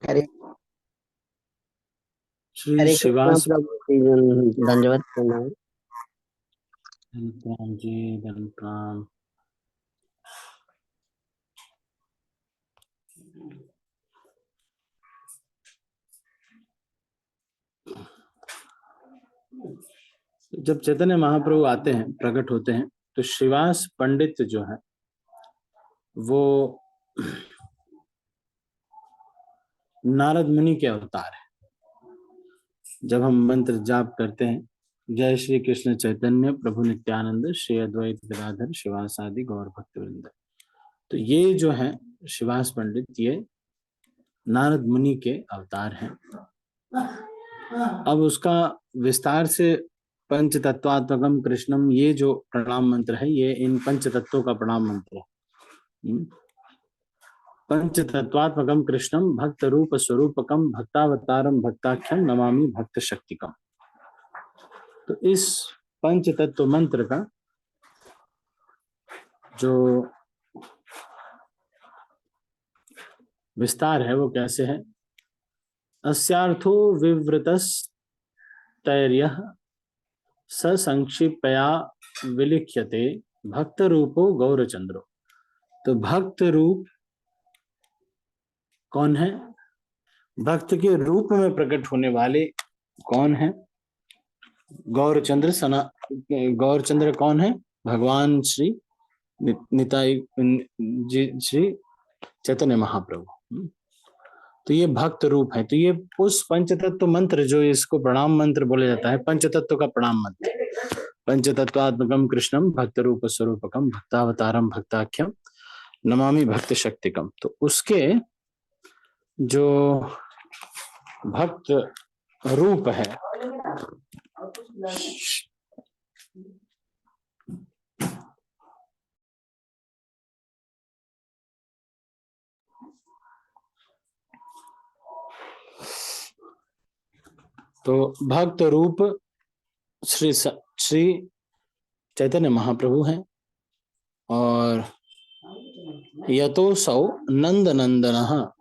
हरे श्री हरे कृष्ण शिवास। प्रभु जी, दंडवत प्रणाम। धन जी, धन प्रणाम। जब चैतन्य महाप्रभु आते हैं, प्रकट होते हैं, तो शिवास पंडित जो है वो नारद मुनि के अवतार है। जब हम मंत्र जाप करते हैं, जय श्री कृष्ण चैतन्य प्रभु नित्यानंद श्री अद्वैत गदाधर शिवास आदि गौर भक्त वृंद, तो ये जो है शिवास पंडित, ये नारद मुनि के अवतार हैं। अब उसका विस्तार से पंच तत्वात्मकम कृष्णम, ये जो प्रणाम मंत्र है, ये इन पंच तत्वों का प्रणाम मंत्र है। पंच तत्वात्मकम कृष्णम भक्त रूप स्वरूपकम भक्तावतारम भक्ताख्यम नमामि भक्त शक्तिकम। तो इस पंच तत्व मंत्र का जो विस्तार है वो कैसे है? अस्यार्थो विवृतस्तैर्यः ससंक्षिप्तया विलिख्यते भक्त रूपो गौरचंद्रो। तो भक्त रूप कौन है? भक्त के रूप में प्रकट होने वाले कौन है? गौरचंद्र सना। गौरचंद्र कौन है? भगवान श्री निताई जी, श्री चैतन्य महाप्रभु। तो ये भक्त रूप है। तो ये उस पंचतत्व मंत्र, जो इसको प्रणाम मंत्र बोला जाता है, पंचतत्व का प्रणाम मंत्र। पंचतत्वात्मकम कृष्णम भक्त रूप स्वरूपकम भक्तावतारम भक्ताख्यम नमामि भक्त शक्तिकम। तो उसके जो भक्त रूप है, तो भक्त रूप श्री चैतन्य महाप्रभु हैं। और यतो सौ नंद नंदन।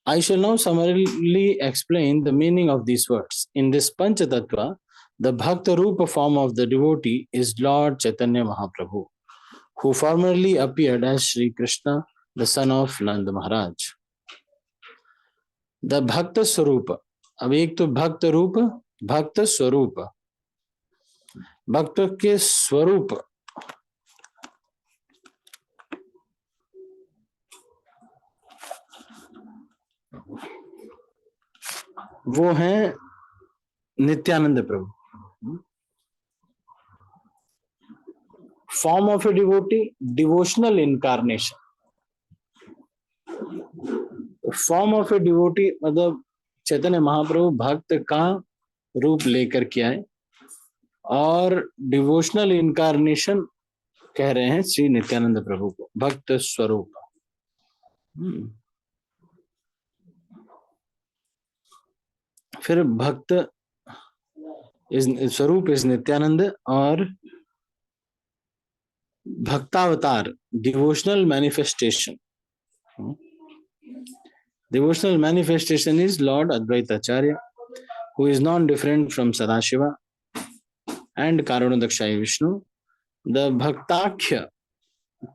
I shall now summarily explain the meaning of these words. In this Panchatattva, the Bhakta Rupa form of the devotee is Lord Chaitanya Mahaprabhu, who formerly appeared as Sri Krishna, the son of Nanda Maharaj. The Bhakta Swarupa. अब एक तो भक्त रूप, भक्त स्वरूप। भक्त के स्वरूप वो हैं Nityanand Prabhu. Form of a devotee, devotional incarnation. Form of a devotee मतलब चैतन्य महाप्रभु भक्त का रूप लेकर के आए, और डिवोशनल इनकारनेशन कह रहे हैं श्री नित्यानंद प्रभु को, भक्त स्वरूप। फिर भक्त स्वरूप इस नित्यानंद, और भक्तावतार devotional manifestation. Devotional manifestation is Lord Advaita Acharya, who is non-different from Sadashiva and Karanodakshaya Vishnu. The Bhaktakhya,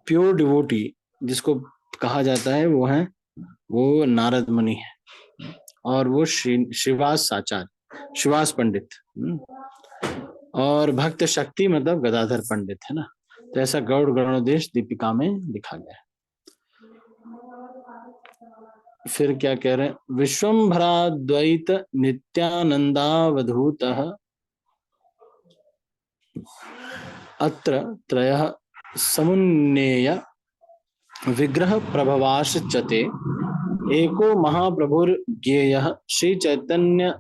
pure devotee, जिसको कहा जाता है, वो नारद मुनि है, और वो शिवास आचार्य, शिवास पंडित। और भक्त शक्ति मतलब गदाधर पंडित है ना। तो ऐसा गौड़ गणोदेश दीपिका में लिखा गया है। फिर क्या कह रहे हैं? विश्वम्भराद्वैत नित्यानंदावधूतः अत्र त्रयः समुन्नेय विग्रह प्रभवाश्चते एको महाप्रभुर्ज्ञेयः श्री चैतन्य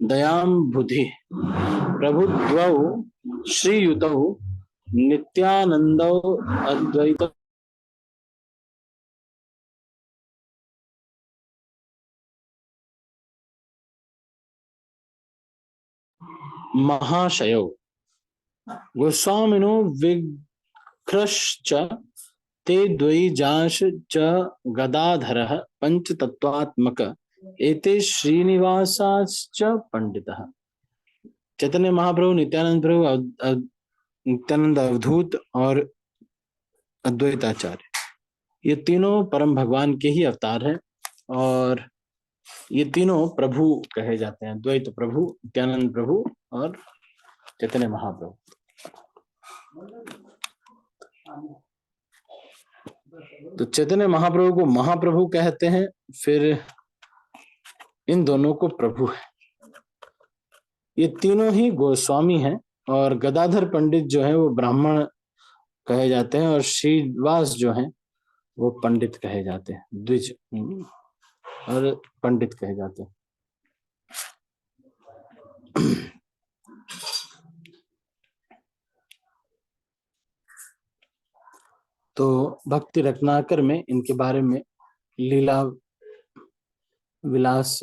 दयाम्बुधि प्रभुद्वौ श्रीयुतौ नित्यानंदौ अद्वैत महाशयो गोस्वामिनो विघ्रश्च ते द्वयी जांश च गदाधरः पंचतत्वात्मक एते श्रीनिवासाश्च पंडितः। चैतन्य महाप्रभु, नित्यानंद प्रभु, नित्यानंद अवधूत और अद्वैताचार्य, ये तीनों परम भगवान के ही अवतार हैं और ये तीनों प्रभु कहे जाते हैं। द्वैत प्रभु, नित्यानंद प्रभु और चैतन्य महाप्रभु। तो चैतन्य महाप्रभु को महाप्रभु कहते हैं, फिर इन दोनों को प्रभु है। ये तीनों ही गोस्वामी हैं और गदाधर पंडित जो है वो ब्राह्मण कहे जाते हैं और श्रीवास जो हैं वो पंडित कहे जाते हैं, द्विज और पंडित कहे जाते हैं। तो भक्ति रत्नाकर में इनके बारे में लीला विलास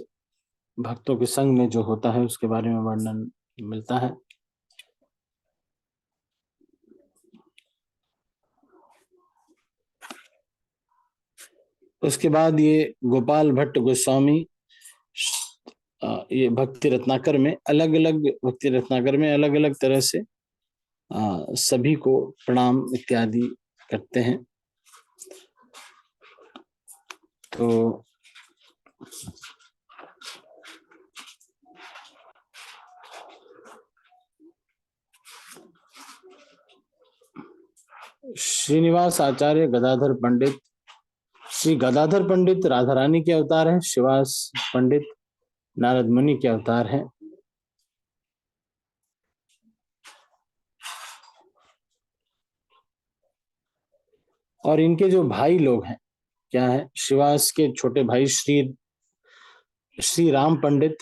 भक्तों के संग में जो होता है उसके बारे में वर्णन मिलता है। उसके बाद ये गोपाल भट्ट गोस्वामी ये भक्ति रत्नाकर में अलग अलग तरह से सभी को प्रणाम इत्यादि करते हैं। तो श्रीनिवास आचार्य गदाधर पंडित, श्री गदाधर पंडित राधा रानी के अवतार हैं। श्रीवास पंडित नारद मुनि के अवतार हैं। और इनके जो भाई लोग हैं क्या है, श्रीवास के छोटे भाई श्री राम पंडित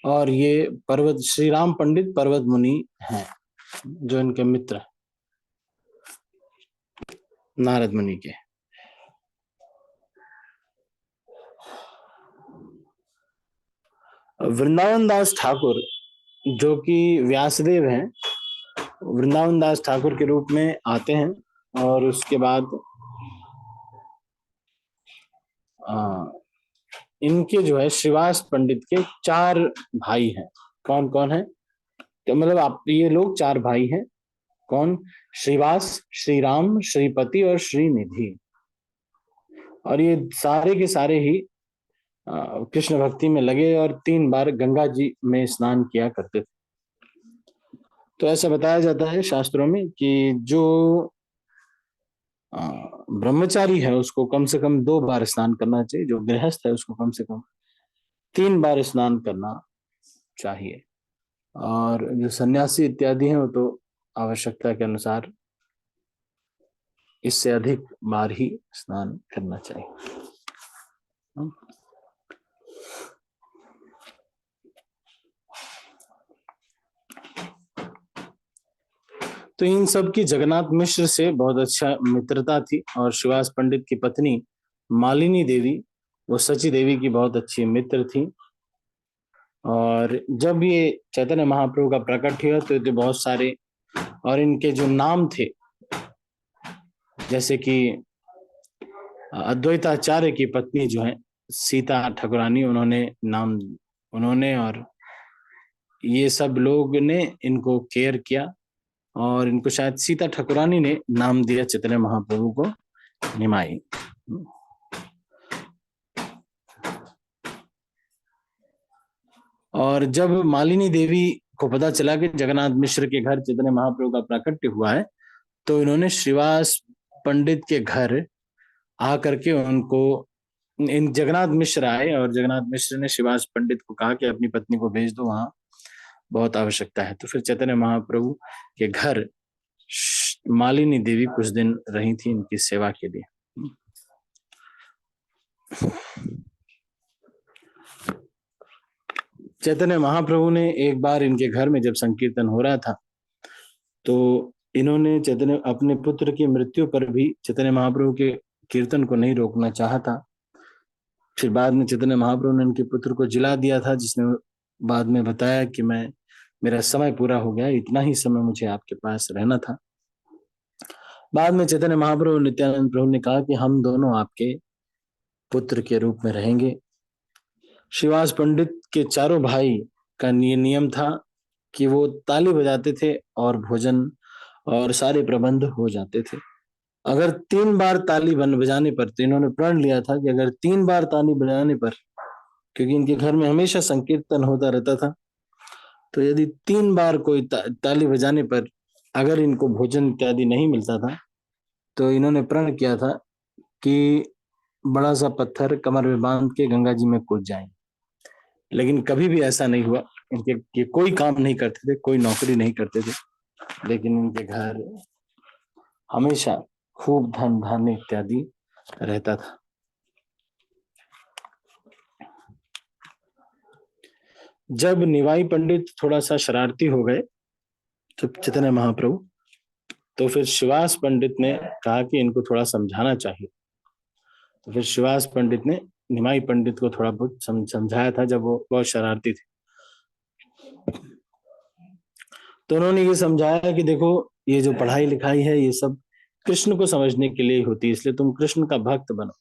और ये पर्वत श्री राम पंडित पर्वत मुनि हैं जो इनके मित्र नारद मुनि के। वृंदावन दास ठाकुर जो कि व्यासदेव हैं, वृंदावन दास ठाकुर के रूप में आते हैं और उसके बाद इनके जो है श्रीवास पंडित के 4 भाई हैं। कौन कौन है, तो मतलब आप ये लोग 4 भाई हैं। कौन, श्रीवास, श्री राम, श्रीपति और श्रीनिधि। और ये सारे के सारे ही कृष्ण भक्ति में लगे और 3 बार गंगा जी में स्नान किया करते थे। तो ऐसा बताया जाता है शास्त्रों में कि जो ब्रह्मचारी है उसको कम से कम 2 बार स्नान करना चाहिए, जो गृहस्थ है उसको कम से कम 3 बार स्नान करना चाहिए, और जो सन्यासी इत्यादि हैं वो तो आवश्यकता के अनुसार इससे अधिक बार ही स्नान करना चाहिए। तो इन सब की जगन्नाथ मिश्र से बहुत अच्छा मित्रता थी और श्रीवास पंडित की पत्नी मालिनी देवी, वो सची देवी की बहुत अच्छी मित्र थी। और जब ये चैतन्य महाप्रभु का प्रकट हुआ तो ये बहुत सारे, और इनके जो नाम थे जैसे कि अद्वैताचार्य की पत्नी जो है सीता ठाकुरानी, उन्होंने और ये सब लोग ने इनको केयर किया और इनको शायद सीता ठाकुरानी ने नाम दिया चैतन्य महाप्रभु को निमाई। और जब मालिनी देवी को पता चला कि जगन्नाथ मिश्र के घर चैतन्य महाप्रभु का प्राकट्य हुआ है तो इन्होंने श्रीवास पंडित के घर आकर के उनको, इन जगन्नाथ मिश्र आए और जगन्नाथ मिश्र ने श्रीवास पंडित को कहा कि अपनी पत्नी को भेज दो, वहां बहुत आवश्यकता है। तो फिर चैतन्य महाप्रभु के घर मालिनी देवी कुछ दिन रही थी इनकी सेवा के लिए। चैतन्य महाप्रभु ने एक बार इनके घर में जब संकीर्तन हो रहा था तो इन्होंने अपने पुत्र की मृत्यु पर भी चैतन्य महाप्रभु के कीर्तन को नहीं रोकना चाहा था। फिर बाद में चैतन्य महाप्रभु ने इनके पुत्र को जिला दिया था, जिसने बाद में बताया कि मेरा समय पूरा हो गया, इतना ही समय मुझे आपके पास रहना था। बाद में चैतन्य महाप्रभु नित्यानंद प्रभु ने कहा कि हम दोनों आपके पुत्र के रूप में रहेंगे। श्रीवास पंडित के चारों भाई का नियम था कि वो ताली बजाते थे और भोजन और सारे प्रबंध हो जाते थे। अगर 3 बार ताली बजाने पर, तो इन्होंने प्रण लिया था कि अगर 3 बार ताली बजाने पर, क्योंकि इनके घर में हमेशा संकीर्तन होता रहता था, तो यदि 3 बार कोई ताली बजाने पर अगर इनको भोजन इत्यादि नहीं मिलता था, तो इन्होंने प्रण किया था कि बड़ा सा पत्थर कमर में बांध के गंगा जी में कूद जाएंगे। लेकिन कभी भी ऐसा नहीं हुआ। इनके कोई काम नहीं करते थे, कोई नौकरी नहीं करते थे, लेकिन इनके घर हमेशा खूब धन धान्य इत्यादि रहता था। जब निवाई पंडित थोड़ा सा शरारती हो गए तो चैतन्य महाप्रभु, तो फिर शिवास पंडित ने कहा कि इनको थोड़ा समझाना चाहिए। तो फिर शिवास पंडित ने निमाई पंडित को थोड़ा बहुत समझाया था जब वो बहुत शरारती थे। तो उन्होंने ये समझाया कि देखो, ये जो पढ़ाई लिखाई है ये सब कृष्ण को समझने के लिए होती है, इसलिए तुम कृष्ण का भक्त बनो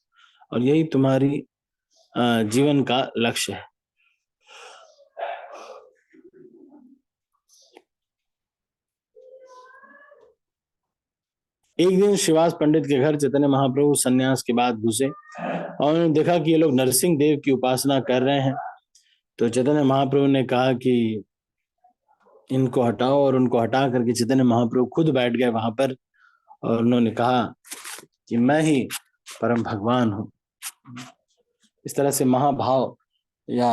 और यही तुम्हारी जीवन का लक्ष्य है। एक दिन शिवास पंडित के घर चैतन्य महाप्रभु सन्यास के बाद घुसे और उन्होंने देखा कि ये लोग नरसिंह देव की उपासना कर रहे हैं। तो चैतन्य महाप्रभु ने कहा कि इनको हटाओ, और उनको हटा करके चैतन्य महाप्रभु खुद बैठ गए वहां पर और उन्होंने कहा कि मैं ही परम भगवान हूँ। इस तरह से महाभाव या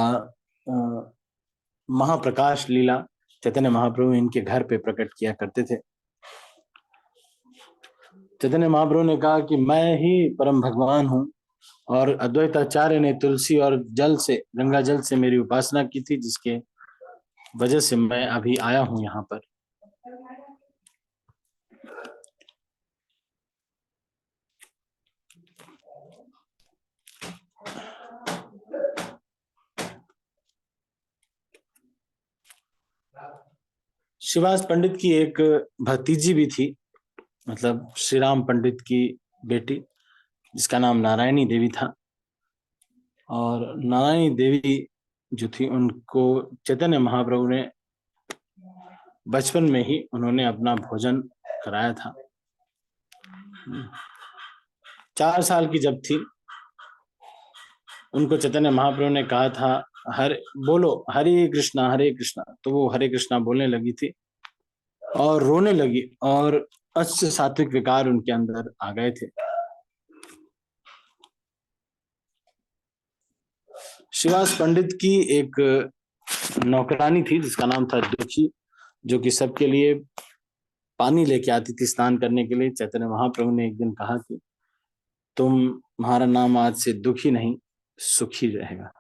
महाप्रकाश लीला चैतन्य महाप्रभु इनके घर पे प्रकट किया करते थे। चैतन्य महाप्रभु ने कहा कि मैं ही परम भगवान हूँ, और अद्वैताचार्य ने तुलसी और जल से, गंगा जल से मेरी उपासना की थी, जिसके वजह से मैं अभी आया हूं यहाँ पर। शिवास पंडित की एक भतीजी भी थी, मतलब श्री राम पंडित की बेटी, जिसका नाम नारायणी देवी था। और नारायणी देवी जो थी, उनको चैतन्य महाप्रभु ने बचपन में ही उन्होंने अपना भोजन कराया था। 4 साल की जब थी, उनको चैतन्य महाप्रभु ने कहा था, बोलो हरे कृष्णा, तो वो हरे कृष्णा बोलने लगी थी और रोने लगी, और अष्ट सात्विक विकार उनके अंदर आ गए थे। शिवास पंडित की एक नौकरानी थी जिसका नाम था दुखी, जो कि सबके लिए पानी लेके आती थी स्नान करने के लिए। चैतन्य महाप्रभु ने एक दिन कहा कि तुम्हारा नाम आज से दुखी नहीं, सुखी रहेगा।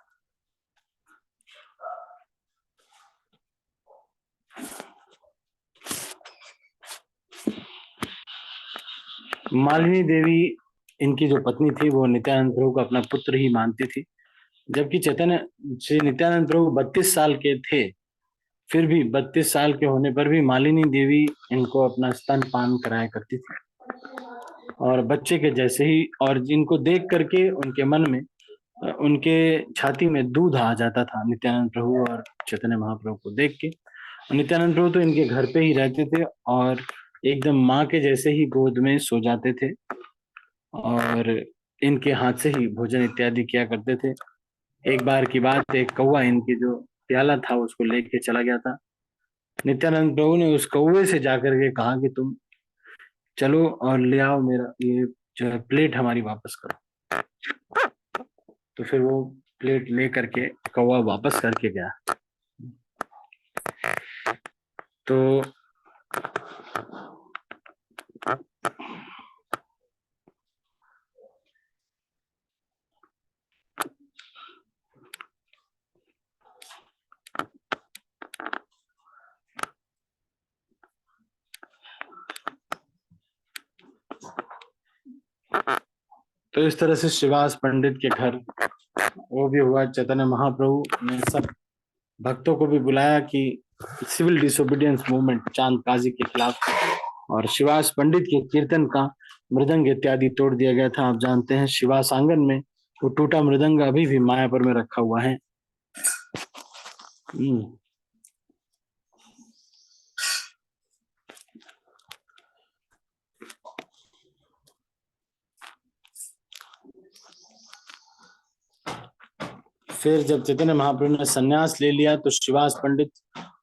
मालिनी देवी इनकी जो पत्नी थी, वो नित्यानंद प्रभु को अपना पुत्र ही मानती थी। जबकि श्री नित्यानंद प्रभु 32 साल के थे, फिर भी 32 साल के होने पर भी मालिनी देवी इनको अपना स्तनपान कराया करती थी, और बच्चे के जैसे ही, और जिनको देख करके उनके मन में, उनके छाती में दूध आ जाता था नित्यानंद प्रभु और चैतन्य महाप्रभु को देख के। नित्यानंद प्रभु तो इनके घर पे ही रहते थे और एकदम माँ के जैसे ही गोद में सो जाते थे, और इनके हाथ से ही भोजन इत्यादि किया करते थे। एक बार की बात, एक कौवा इनके जो प्याला था उसको लेके चला गया था। नित्यानंद प्रभु ने उस कौवे से जाकर के कहा कि तुम चलो और ले आओ मेरा ये जो है प्लेट हमारी वापस करो। तो फिर वो प्लेट ले करके कौवा वापस करके गया। तो इस तरह से शिवास पंडित के घर वो भी हुआ। चैतन्य महाप्रभु ने सब भक्तों को भी बुलाया कि सिविल डिसोबीडियंस मूवमेंट चांद काजी के खिलाफ और शिवास पंडित के कीर्तन का मृदंग इत्यादि तोड़ दिया गया था। आप जानते हैं शिवास आंगन में वो टूटा मृदंग अभी भी मायापुर में रखा हुआ है। फिर जब चैतन्य महाप्रभु ने संन्यास ले लिया तो शिवास पंडित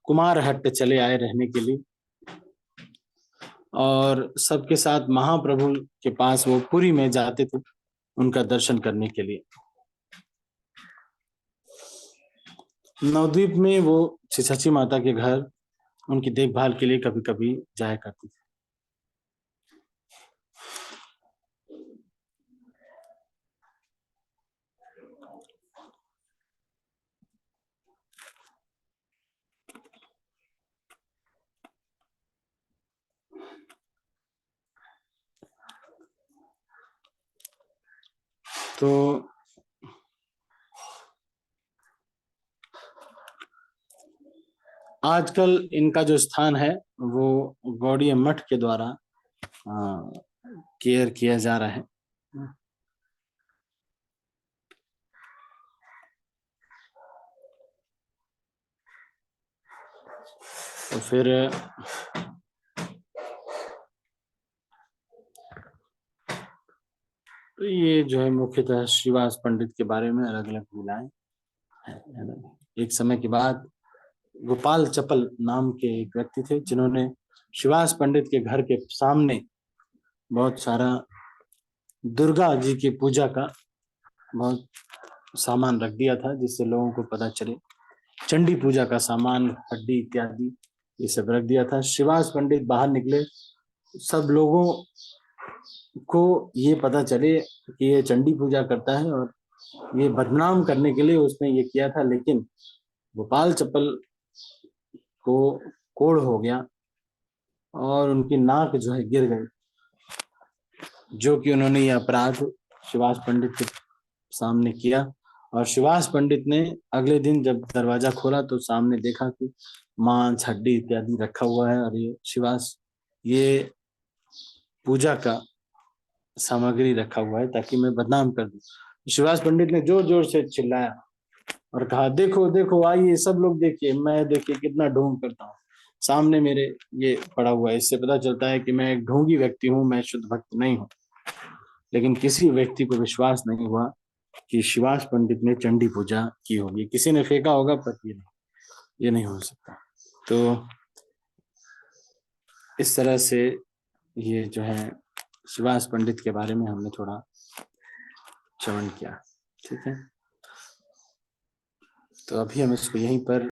कुमारहट्ट चले आए रहने के लिए, और सबके साथ महाप्रभु के पास वो पुरी में जाते थे उनका दर्शन करने के लिए। नवद्वीप में वो छछी माता के घर उनकी देखभाल के लिए कभी कभी जाया करते थे। तो आजकल इनका जो स्थान है वो गौड़ीय मठ के द्वारा केयर किया जा रहा है। तो फिर तो ये जो है मुख्यतः श्रीवास पंडित के बारे में अलग अलग लीलाएं हैं। एक समय के बाद गोपाल चपल नाम के एक व्यक्ति थे जिन्होंने शिवास पंडित के घर के सामने बहुत सारा दुर्गा जी की पूजा का बहुत सामान रख दिया था, जिससे लोगों को पता चले। चंडी पूजा का सामान, हड्डी इत्यादि ये सब रख दिया था। शिवास पंडित बाहर निकले, सब लोगों को ये पता चले कि ये चंडी पूजा करता है, और ये बदनाम करने के लिए उसने ये किया था। लेकिन गोपाल चप्पल को कोढ़ हो गया और उनकी नाक जो है गिर गई, जो कि उन्होंने ये अपराध शिवास पंडित के सामने किया। और शिवास पंडित ने अगले दिन जब दरवाजा खोला तो सामने देखा कि मांस, हड्डी इत्यादि रखा हुआ है, और ये शिवास ये पूजा का सामग्री रखा हुआ है ताकि मैं बदनाम कर दूं। शिवास पंडित ने जोर जोर से चिल्लाया और कहा, देखो देखो, आइए सब लोग देखिए, मैं देखिए कितना ढोंग करता हूँ, सामने मेरे ये पड़ा हुआ है। इससे पता चलता है कि मैं एक ढोंगी व्यक्ति हूँ, मैं शुद्ध भक्त नहीं हूँ। लेकिन किसी व्यक्ति को विश्वास नहीं हुआ कि शिवास पंडित ने चंडी पूजा की होगी। किसी ने फेंका होगा, पर ये नहीं हो सकता। तो इस तरह से ये जो है शिवास पंडित के बारे में हमने थोड़ा श्रवण किया। ठीक है, तो अभी हम इसको यहीं पर